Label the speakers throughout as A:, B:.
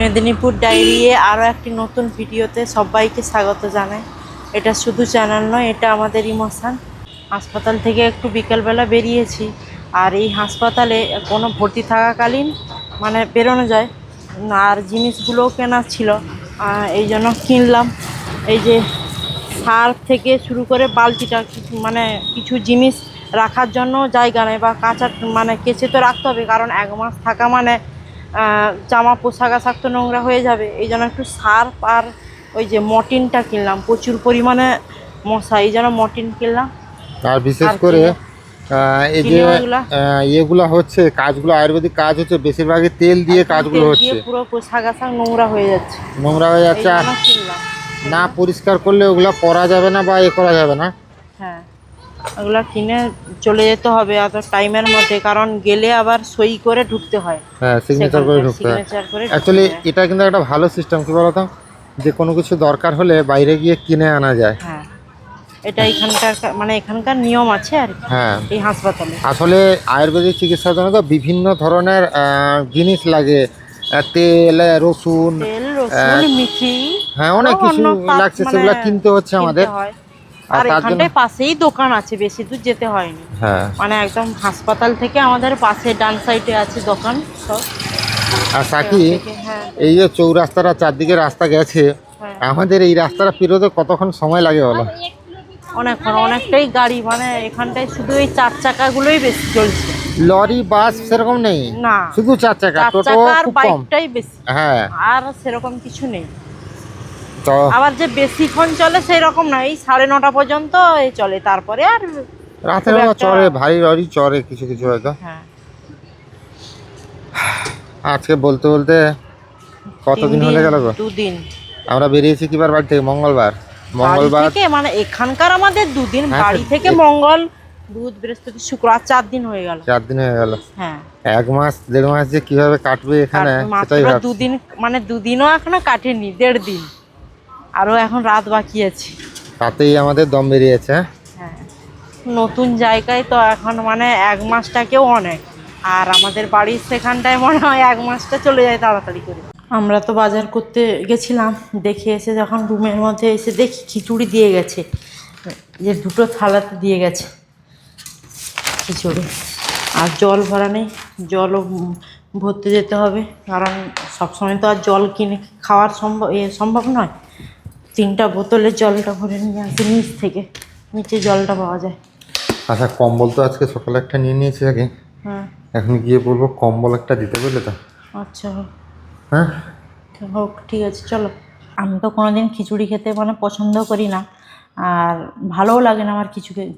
A: Medinipur diary আরও একটি নতুন ভিডিওতে সবাইকে স্বাগত জানাই। এটা শুধু চ্যানেল নয়, এটা আমাদের ইমোশান। হাসপাতাল থেকে একটু বিকেলবেলা বেরিয়েছি, আর এই হাসপাতালে কোনো ভর্তি থাকাকালীন বেরোনো যায়, আর জিনিসগুলোও কেনার ছিল, এই জন্য কিনলাম। এই যে সার্ফ থেকে শুরু করে বালতিটা, কিছু জিনিস রাখার জন্য জায়গা নেই, বা কাঁচা কেচে তো রাখতে হবে, কারণ 1 মাস থাকা জামা পোশাক আশাক তো নোংরা হয়ে যাবে। এই জন্য একটু সার্ফ আর ওই যে মর্টিনটা কিনলাম, প্রচুর পরিমাণে মশা, এই জন্য মর্টিন কিনলাম।
B: আর বিশেষ করে এই যে ইয়েগুলো হচ্ছে, কাজগুলো আয়ুর্বেদিক কাজ হচ্ছে, বেশিরভাগই তেল দিয়ে কাজগুলো হচ্ছে,
A: পুরো পোশাক আশাক নোংরা হয়ে যাচ্ছে।
B: আর না পরিষ্কার করলে ওগুলো পরা যাবে না বা করা যাবে না।
A: হ্যাঁ, ওগুলো কিনে চলে যেতে হবে অত টাইমের মধ্যে, কারণ গেলে আবার সই করে ঢুকতে হয়।
B: হ্যাঁ, সিগনেচার করে ঢুকতে হয়। অ্যাকচুয়ালি এটা কিন্তু একটা ভালো সিস্টেম, কি বলতো, যে কোনো কিছু দরকার হলে বাইরে গিয়ে কিনে আনা যায়।
A: হ্যাঁ, এটা এখানকার নিয়ম আছে আর কি।
B: হ্যাঁ,
A: এই হাসপাতালে
B: আসলে আয়ুর্বেদিক চিকিৎসার জন্য তো বিভিন্ন ধরনের জিনিস লাগে, তেল, রসুন,
A: মিঠি,
B: হ্যাঁ অনেক কিছু লাগছে, সেগুলো কিনতে হচ্ছে আমাদের।
A: আর এখানটায় পাশেই দোকান আছে, বেশি দূর যেতে হয়নি।
B: হ্যাঁ,
A: একদম হাসপাতাল থেকে আমাদের পাশে ডান সাইডে আছে দোকান সব।
B: আর সাকি এই যে চৌরাস্তাটা চারদিকে রাস্তা গেছে, আমাদের এই রাস্তাটা পেরোতে কতক্ষণ সময় লাগে বলো?
A: অনেকটাই গাড়ি, এখানটায় শুধু এই 4 চাকাগুলোই বেশি চলছে,
B: লরি বাস সেরকম নেই,
A: না
B: শুধু 4 চাকা, টোটো
A: আর
B: খুব কম।
A: বাইকটাই বেশি।
B: হ্যাঁ,
A: আর সেরকম কিছু নেই।
B: তো
A: আবার যে বেশিক্ষণ চলে সেই রকম না, এই 9:30 পর্যন্ত এই চলে, তারপরে আর
B: রাতের বেলা চড়ে, ভারী লরি চড়ে কিছু কিছু হয়তো।
A: হ্যাঁ,
B: আজকে বলতে বলতে কতদিন হয়ে গেল গো?
A: 2 দিন।
B: আমরা বেরিয়েছি কিবার বাড়ি থেকে? মঙ্গলবার
A: থেকে, এখানকার আমাদের 2 দিন, বাড়ি থেকে মঙ্গল, বুধ, বৃহস্পতি, শুক্র, আর 4 দিন হয়ে গেল।
B: 4 দিন হয়ে গেল।
A: হ্যাঁ,
B: 1 মাস 1.5 মাস যে কিভাবে কাটবে এখানে, সেটাই ভাবছি।
A: 2 দিন, 2 দিনও এখনো কাটেনি, 1.5 দিন, আরো এখন রাত বাকি আছে।
B: তাতেই আমাদের দম বেরিয়েছে।
A: হ্যাঁ, নতুন জায়গায় তো এখন 1 মাসটাকেও অনেক, আর আমাদের বাড়ির সেখানটায় মনে হয় 1 মাসটা চলে যায় তাড়াতাড়ি করে। আমরা তো বাজার করতে গেছিলাম, দেখে এসে যখন রুমের মধ্যে এসে দেখি খিচুড়ি দিয়ে গেছে, যে 2টো থালাতে দিয়ে গেছে খিচুড়ি, আর জল ভরা নেই, জলও ভরতে যেতে হবে, কারণ সবসময় তো আর জল কিনে খাওয়ার সম্ভব নয়। 3টা বোতলের জলটা ভরে নিয়ে আসি নিচ থেকে, নিচে জলটা পাওয়া যায়।
B: আচ্ছা, কম্বল তো আজকে সকালে একটা নিয়ে নিয়েছি আগে,
A: হ্যাঁ,
B: এখন গিয়ে বলবো কম্বল একটা দিতে, বুঝলে তো?
A: আচ্ছা,
B: হ্যাঁ,
A: হোক, ঠিক আছে, চলো। আমি তো কোনোদিন খিচুড়ি খেতে পছন্দ করি না, আর ভালোও লাগে না আমার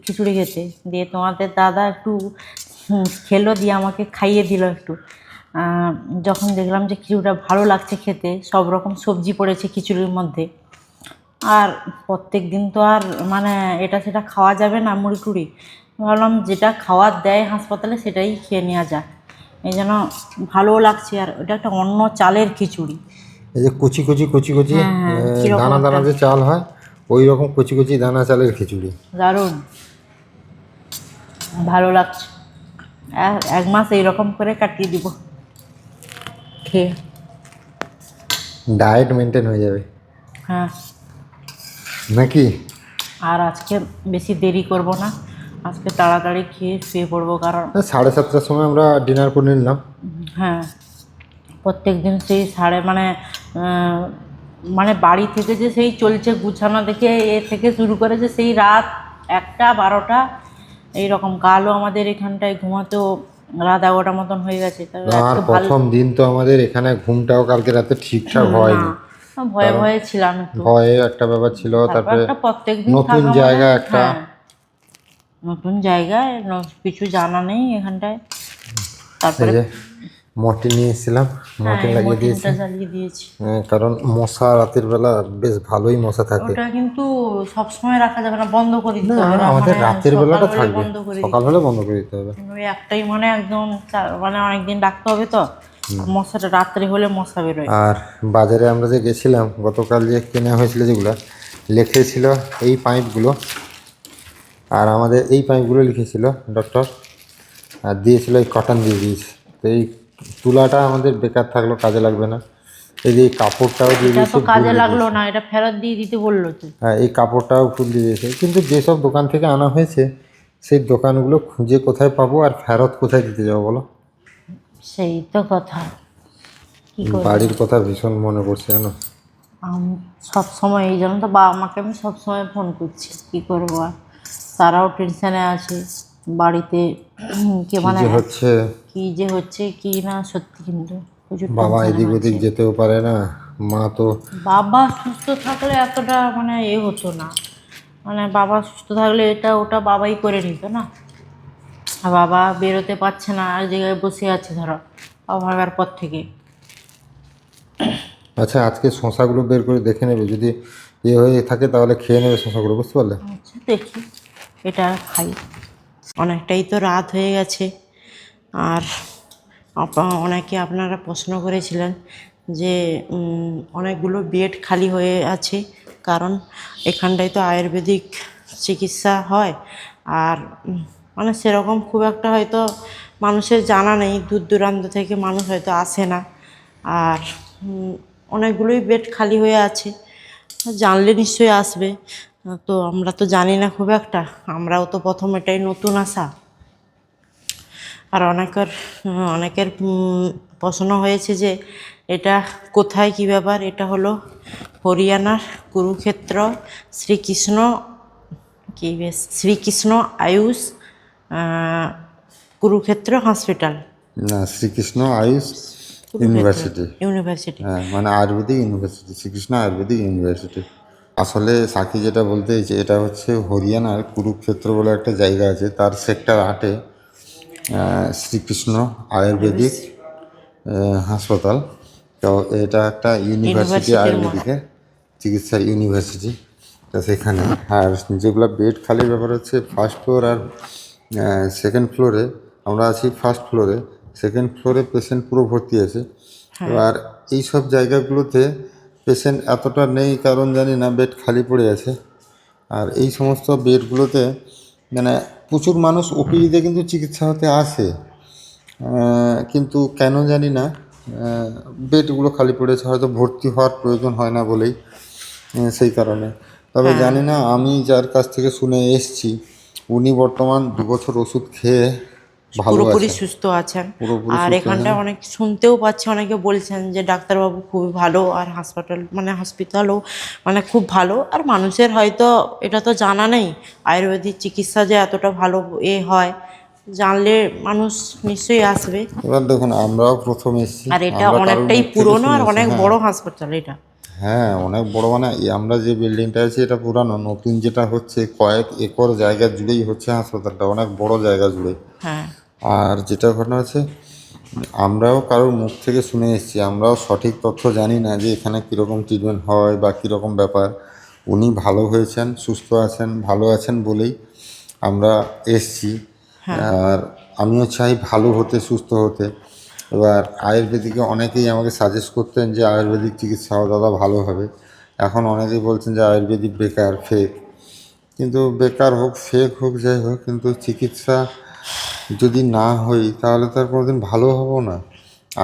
A: খিচুড়ি খেতে। দিয়ে তোমাদের দাদা একটু খেলো, দিয়ে আমাকে খাইয়ে দিল একটু। যখন দেখলাম যে খিচুড়িটা ভালো লাগছে খেতে, সব রকম সবজি পড়েছে খিচুড়ির মধ্যে, আর প্রত্যেক দিন তো আর এটা সেটা খাওয়া যাবে না, মুড়ি টুড়ি। ভাবলাম যেটা খাওয়ার দেয় হাসপাতালে সেটাই খেয়ে নেওয়া যায়, এই জন্য ভালোও লাগছে। আর এটা একটা অন্য চালের খিচুড়ি,
B: এই যে কুচি কুচি কুচি কুচি দানা দানা যে চাল হয়, ওই রকম কুচি কুচি দানা চালের খিচুড়ি,
A: দারুণ ভালো লাগছে। 1 মাস এইরকম করে কাটিয়ে দিব খেয়ে,
B: ডায়েট মেনটেন হয়ে যাবে।
A: হ্যাঁ,
B: নাকি?
A: আর আজকে বেশি দেরি করব না, আজকে তাড়াতাড়ি খেয়ে শুয়ে পড়বো, কারণ
B: 7:30টার সময় আমরা ডিনার করে নিলাম।
A: হ্যাঁ, প্রত্যেক দিন সেই বাড়ি থেকে যে সেই চলছে গুছানো দেখে, এ থেকে শুরু করে যে সেই রাত 1টা 12টা এইরকম, কালও আমাদের এখানটায় ঘুমাতেও রাত 11টা মতন হয়ে গেছে।
B: আর প্রথম দিন তো আমাদের এখানে ঘুমটাও কালকে রাতে ঠিকঠাক হয়নি,
A: ভয়ে ভয়ে ছিলাম,
B: ভয়ে একটা ব্যাপার ছিল। তারপরে নতুন জায়গা, একটা
A: নতুন জায়গায় কিছু জানা নেই এখানটায়। তারপরে
B: মর্টিন নিয়ে এসেছিলাম, মর্টিন লাগিয়ে
A: দিয়েছি,
B: কারণ মশা রাতের বেলা বেশ ভালোই মশা থাকে।
A: ওটা কিন্তু সবসময় রাখা যাবে না, বন্ধ করে দিতে হবে।
B: আমাদের রাতের বেলাটা থাকবে, সকালবেলা বন্ধ করে দিতে হবে।
A: ওই একটাই একদম অনেকদিন রাখতে হবে, তো মশাটা রাত্রে হলে মশা বেরোয়।
B: আর বাজারে আমরা যে গেছিলাম গতকাল, যে কেনা হয়েছিল যেগুলো লিখেছিল এই পাইপগুলো, আর আমাদের এই পাইপগুলো লিখেছিল ডক্টর, আর দিয়েছিল এই কটন দিয়ে দিয়েছে। তো এই তুলাটা আমাদের বেকার থাকলো, কাজে লাগবে না। এই যে এই কাপড়টাও দিয়ে
A: এটা
B: দিয়েছে
A: তো
B: ভুল
A: কাজে
B: দিয়ে
A: লাগলো
B: দিয়েছে।
A: না, এটা ফেরত দিয়ে দিতে বললো তো।
B: হ্যাঁ, এই কাপড়টাও ভুল দিয়ে দিয়েছে, কিন্তু যেসব দোকান থেকে আনা হয়েছে সেই দোকানগুলো খুঁজে কোথায় পাবো আর ফেরত কোথায় দিতে যাবো বলো?
A: সেই তো কথা, কি করবো।
B: বাড়ির কথা ভীষণ মনে পড়ছে জানো।
A: সব সময় এই জন্য তো বাবা মাকে আমি সবসময় ফোন করছি, কি করবো আর। তারাও টেনশনে আছে বাড়িতে, কে
B: কি
A: মানে
B: যে হচ্ছে,
A: কি যে হচ্ছে কি না, সত্যি কিন্তু প্রচুর
B: বাবা
A: টেনশনে
B: এদিক ওদিক
A: আছে।
B: যেতেও পারে না, মা তো
A: বাবা সুস্থ থাকলে এতটা মানে হতো না, মানে বাবা সুস্থ থাকলে এটা ওটা বাবাই করে নিত না। আর বাবা বেরোতে পারছে না, এক জায়গায় বসে আছে ধরো বাবা ভাগার পর থেকে।
B: আচ্ছা আজকে শশাগুলো বের করে দেখে নেবে, যদি হয়ে থাকে তাহলে খেয়ে নেবে শশাগুলো, বুঝতে পারলে?
A: আচ্ছা দেখি, এটা খাই। অনেকটাই তো রাত হয়ে গেছে। আর অনেকে আপনারা প্রশ্ন করেছিলেন যে অনেকগুলো বেড খালি হয়ে আছে, কারণ এখানটায় তো আয়ুর্বেদিক চিকিৎসা হয়। আর মানে সেরকম খুব একটা হয়তো মানুষের জানা নেই, দূর দূরান্ত থেকে মানুষ হয়তো আসে না। আর অনেকগুলোই বেড খালি হয়ে আছে, জানলে নিশ্চয়ই আসবে। তো আমরা তো জানি না খুব একটা, আমরাও তো প্রথম এটাই নতুন আসা। আর অনেকের প্রশ্ন হয়েছে যে এটা কোথায়, কি ব্যাপার। এটা হলো হরিয়ানার কুরুক্ষেত্র শ্রীকৃষ্ণ শ্রীকৃষ্ণ আয়ুষ কুরুক্ষেত্র হসপিটাল।
B: না, শ্রীকৃষ্ণ আয়ুষ
A: কুরুক্ষেত্র
B: ইউনিভার্সিটি।
A: ইউনিভার্সিটি।
B: হ্যাঁ, মানে আয়ুর্বেদিক ইউনিভার্সিটি, শ্রীকৃষ্ণ আয়ুর্বেদিক ইউনিভার্সিটি। আসলে সাকি যেটা বলতে চাইছে, এটা হচ্ছে হরিয়ানার কুরুক্ষেত্র বলে একটা জায়গা আছে, তার সেক্টর 8-এ শ্রীকৃষ্ণ আয়ুর্বেদিক হাসপাতাল। তো এটা একটা ইউনিভার্সিটি,
A: ইউনিভার্সিটির মধ্যে।
B: আয়ুর্বেদিকের চিকিৎসা ইউনিভার্সিটি। তো সেখানে আর যেগুলো বেড খালির ব্যাপার হচ্ছে, ফার্স্ট ফ্লোর আর সেকেন্ড ফ্লোরে। আমরা আছি ফার্স্ট ফ্লোরে, সেকেন্ড ফ্লোরে পেশেন্ট পুরো ভর্তি আছে। এবার এই সব জায়গাগুলোতে পেশেন্ট এতটা নেই, কারণ জানি না বেড খালি পড়ে আছে। আর এই সমস্ত বেডগুলোতে মানে প্রচুর মানুষ ওপিডিতে কিন্তু চিকিৎসা হতে আসে, কিন্তু কেন জানি না বেডগুলো খালি পড়েছে, হয়তো ভর্তি হওয়ার প্রয়োজন হয় না বলেই, সেই কারণে। তবে জানি না, আমি যার কাছ থেকে শুনে এসেছি উনি বর্তমান 2 বছর ওষুধ খেয়ে ভালো
A: পুরোপুরি
B: আছেন,
A: সুস্থ আছেন।
B: পুরোপুরি
A: আর
B: সুস্থ
A: এখানটা
B: আছেন।
A: অনেক শুনতেও পাচ্ছি, অনেকে বলছেন যে ডাক্তারবাবু খুবই ভালো, আর হসপিটালও মানে খুব ভালো। আর মানুষের হয়তো এটা তো জানা নেই আয়ুর্বেদিক চিকিৎসা যে এতটা ভালো হয়, জানলে মানুষ নিশ্চয়ই আসবে।
B: এবার দেখুন, আমরাও প্রথম এসেছি,
A: আর এটা
B: আমরা কারোর
A: অনেকটাই
B: মুখ থেকে
A: পুরনো আর
B: শুনেছি।
A: অনেক
B: হ্যাঁ,
A: বড় হসপিটাল এটা।
B: হ্যাঁ, অনেক বড়, মানে আমরা যে বিল্ডিংটা আছি এটা পুরানো, নতুন যেটা হচ্ছে কয়েক একর জায়গা জুড়েই হচ্ছে হাসপাতালটা, অনেক বড় জায়গা জুড়ে।
A: হ্যাঁ
B: আর যেটা ঘটনা হচ্ছে, আমরাও কারোর মুখ থেকে শুনে এসেছি, আমরাও সঠিক তথ্য জানি না যে এখানে কীরকম ট্রিটমেন্ট হয় বা কীরকম ব্যাপার। উনি ভালো হয়েছেন, সুস্থ আছেন, ভালো আছেন বলেই আমরা এসছি। আর আমিও চাই ভালো হতে, সুস্থ হতে। এবার আয়ুর্বেদিকে অনেকেই আমাকে সাজেস্ট করতেন যে আয়ুর্বেদিক চিকিৎসা দাদা ভালো হবে। এখন অনেকেই বলছেন যে আয়ুর্বেদিক বেকার, ফেক। কিন্তু বেকার হোক, ফেক হোক, যাই হোক, কিন্তু চিকিৎসা যদি না হই তাহলে তো আর কোনোদিন ভালো হব না।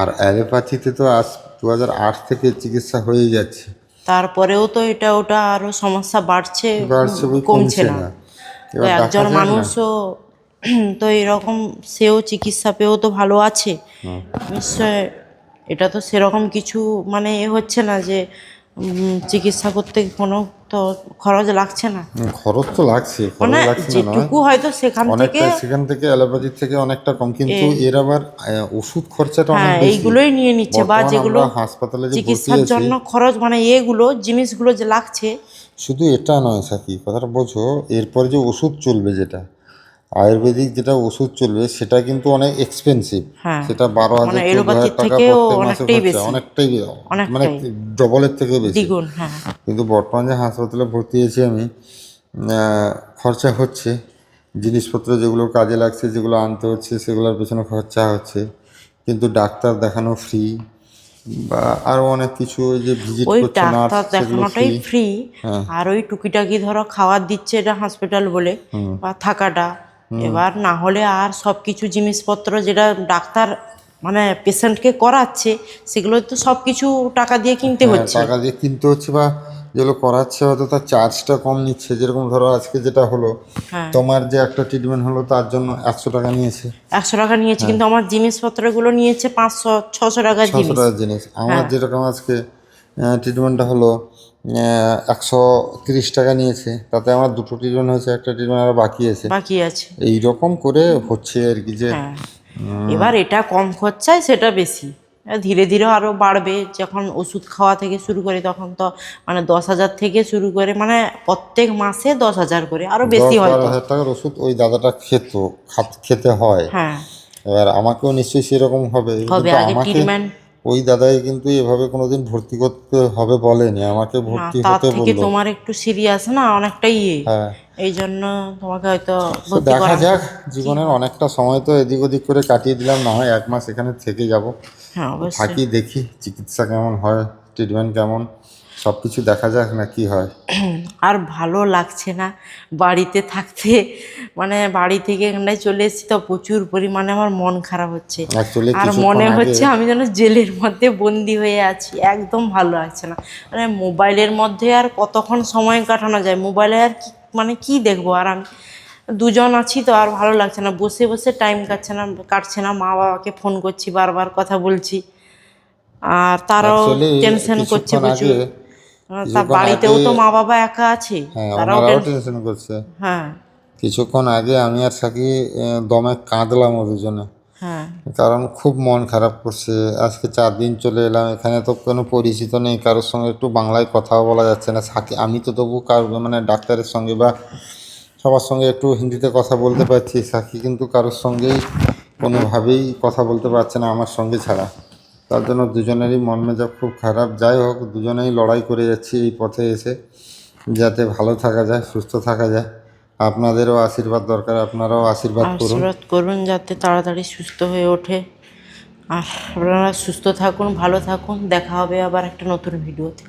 B: আর অ্যালোপ্যাথিতে তো আজ 2008 থেকে চিকিৎসা হয়েই যাচ্ছে,
A: তারপরেও তো এটা ওটা আরো সমস্যা বাড়ছে,
B: বাড়ছে বই,
A: কমছে
B: কমছে
A: না।
B: না।
A: তো
B: এবার দেখা
A: একজন
B: যাক না।
A: মানুষও তো এরকম, সেও চিকিৎসা পেয়েও তো ভালো আছে নিশ্চয়। এটা তো সেরকম কিছু মানে হচ্ছে না যে চিকিৎসা করতে কোনো তো খরচ লাগছে না।
B: খরচ তো লাগছে,
A: মানে
B: খরচ লাগছে না নয়,
A: যেটুকু হয়তো সেখান থেকে
B: অনেকটা সেখান থেকে অ্যালোপ্যাথির থেকে অনেকটা কম, কিন্তু এর আবার ওষুধ খরচাটা অনেক
A: হ্যাঁ
B: বেশি।
A: এইগুলোই নিয়ে নিচ্ছে, বা
B: বর্তমান
A: যেগুলো
B: আমরা হাসপাতালে যে ভর্তি
A: চিকিৎসার
B: আছি,
A: জন্য খরচ মানে এগুলো জিনিসগুলো যে লাগছে।
B: শুধু এটা নয় সাকি, কথাটা বোঝো, এরপরে যে ওষুধ চলবে, যেটা আয়ুর্বেদিক যেটা ওষুধ চলবে সেটা কিন্তু অনেক এক্সপেন্সিভ।
A: হ্যাঁ
B: সেটা 12,000
A: মানে
B: 14,000
A: এলোপ্যাথির
B: টাকা
A: থেকেও
B: প্রত্যেক মাসে
A: অনেকটাই
B: খরচা,
A: বেশি,
B: অনেকটাই মানে
A: অনেকটাই
B: ডবলের থেকে বেশি।
A: দ্বিগুণ। হ্যাঁ
B: কিন্তু বর্তমান যে হাসপাতালে ভর্তি আছি আমি, খরচা হচ্ছে, জিনিসপত্র যেগুলো কাজে লাগছে, যেগুলো আনতে হচ্ছে, সেগুলোর পেছনে খরচা হচ্ছে। কিন্তু ডাক্তার দেখানো ফ্রি, বা আরও অনেক কিছু, ওই যে ভিজিট
A: ওই
B: করছে নার্স,
A: ডাক্তার
B: সেগুলো
A: দেখানোটাই
B: ফ্রি।
A: ফ্রি।
B: হ্যাঁ।
A: আর ওই টুকিটাকি ধরো খাবার দিচ্ছে এটা হসপিটাল বলে, বা থাকাটা। এবার না হলে আর সব কিছু জিনিসপত্র যেটা ডাক্তার মানে পেশেন্টকে করাচ্ছে, সেগুলো তো সব কিছু টাকা দিয়ে কিনতে হচ্ছে।
B: টাকা দিয়ে কিনতে হচ্ছে, বা যেগুলো করাচ্ছে হয়তো তার চার্জটা কম নিচ্ছে। যেরকম ধরো আজকে যেটা হলো,
A: হ্যাঁ,
B: তোমার যে একটা ট্রিটমেন্ট হলো তার জন্য 100 টাকা নিয়েছে।
A: 100 টাকা নিয়েছে, কিন্তু আমার জিনিসপত্রগুলো নিয়েছে 500-600 টাকার
B: 600
A: জিনিস।
B: টাকার জিনিস। আমার
A: হ্যাঁ,
B: যেরকম আজকে ট্রিটমেন্টটা হলো 130 টাকা নিয়েছে, তাতে আমার দুটো ট্রিটমেন্ট হয়েছে, একটা ট্রিটমেন্ট আরও বাকি আছে।
A: বাকি আছে।
B: এই রকম করে হচ্ছে আর কি, যে
A: হ্যাঁ, এবার এটা কম খরচায় সেটা বেশি, ধীরে ধীরে আরও বাড়বে। যখন ওষুধ খাওয়া থেকে শুরু করে তখন তো মানে 10,000 থেকে শুরু করে, মানে প্রত্যেক মাসে 10,000 করে, আরও বেশি
B: 10-12
A: হয়তো।
B: হাজার টাকার ওষুধ ওই দাদাটা খেতে হয়।
A: হ্যাঁ,
B: এবার আমাকেও নিশ্চয়ই সেরকম হবে,
A: হবে
B: কিন্তু
A: আগে
B: আমাকে
A: ট্রিটমেন্ট।
B: ওই দাদাই কিন্তু এভাবে কোনোদিন ভর্তি করতে হবে বলেনি, আমাকে
A: না,
B: ভর্তি
A: তার
B: হতে
A: থেকে
B: বললো।
A: তোমার একটু সিরিয়াস না, অনেকটাই
B: হ্যাঁ,
A: এই জন্য তোমাকে হয়তো
B: তো
A: ভর্তি
B: দেখা
A: করা।
B: যাক,
A: কি
B: জীবনের
A: হয়?
B: অনেকটা সময় তো এদিক ওদিক করে কাটিয়ে দিলাম, না হয় 1 মাস এখানে থেকে যাব।
A: হ্যাঁ, অবশ্যই।
B: থাকি, দেখি চিকিৎসা কেমন হয়, ট্রিটমেন্ট কেমন, সব কিছু দেখা যাক না কি হয়।
A: আর ভালো লাগছে না বাড়িতে থাকতে, মানে বাড়ি থেকে এখানটায় চলে এসেছি তো প্রচুর পরিমাণে আমার মন খারাপ হচ্ছে।
B: অ্যাকচুয়ালি
A: আর
B: কিছুক্ষণ
A: মনে
B: আগে
A: হচ্ছে আমি যেন জেলের মধ্যে বন্দি হয়ে আছি, একদম ভালো লাগছে না। মানে মোবাইলের মধ্যে আর কতক্ষণ সময় কাটানো যায়, মোবাইলে আর কি মানে কি দেখবো। আর আমি দুজন আছি তো আর ভালো লাগছে না, বসে বসে টাইম কাটছে না। মা বাবাকে ফোন করছি, বারবার কথা বলছি, আর তারাও
B: অ্যাকচুয়ালি
A: টেনশন করছে
B: কিছুক্ষণ আগে
A: প্রচুর। তার
B: কিছুক্ষণ
A: বাড়িতেও
B: আগে
A: তো মা বাবা একা আছে,
B: হ্যাঁ,
A: তারাও
B: ওনারাও
A: টেনশন।
B: টেনশন করছে।
A: হ্যাঁ,
B: কিছুক্ষণ আগে আমি আর সাকি দমে কাঁদলাম ও দুজনে,
A: হ্যাঁ,
B: কারণ খুব মন খারাপ করছে। আজকে 4 দিন চলে এলাম, এখানে তো কোনো পরিচিত নেই, কারোর সঙ্গে একটু বাংলায় কথাও বলা যাচ্ছে না। সাকি আমি তো তবু মানে ডাক্তারের সঙ্গে বা সবার সঙ্গে একটু হিন্দিতে কথা বলতে পারছি, সাকি কিন্তু কারোর সঙ্গেই কোনোভাবেই কথা বলতে পারছে না আমার সঙ্গে ছাড়া। তার জন্য দুজনেরই মন মেজাজ খুব খারাপ। যাই হোক, দুজনেই লড়াই করে যাচ্ছি এই পথে এসে, যাতে ভালো থাকা যায়, সুস্থ থাকা যায়। আপনাদেরও আশীর্বাদ দরকার, আপনারাও আশীর্বাদ করুন।
A: আশীর্বাদ করুন যাতে তাড়াতাড়ি সুস্থ হয়ে ওঠে। আর আপনারা সুস্থ থাকুন, ভালো থাকুন, দেখা হবে আবার একটা নতুন ভিডিওতে।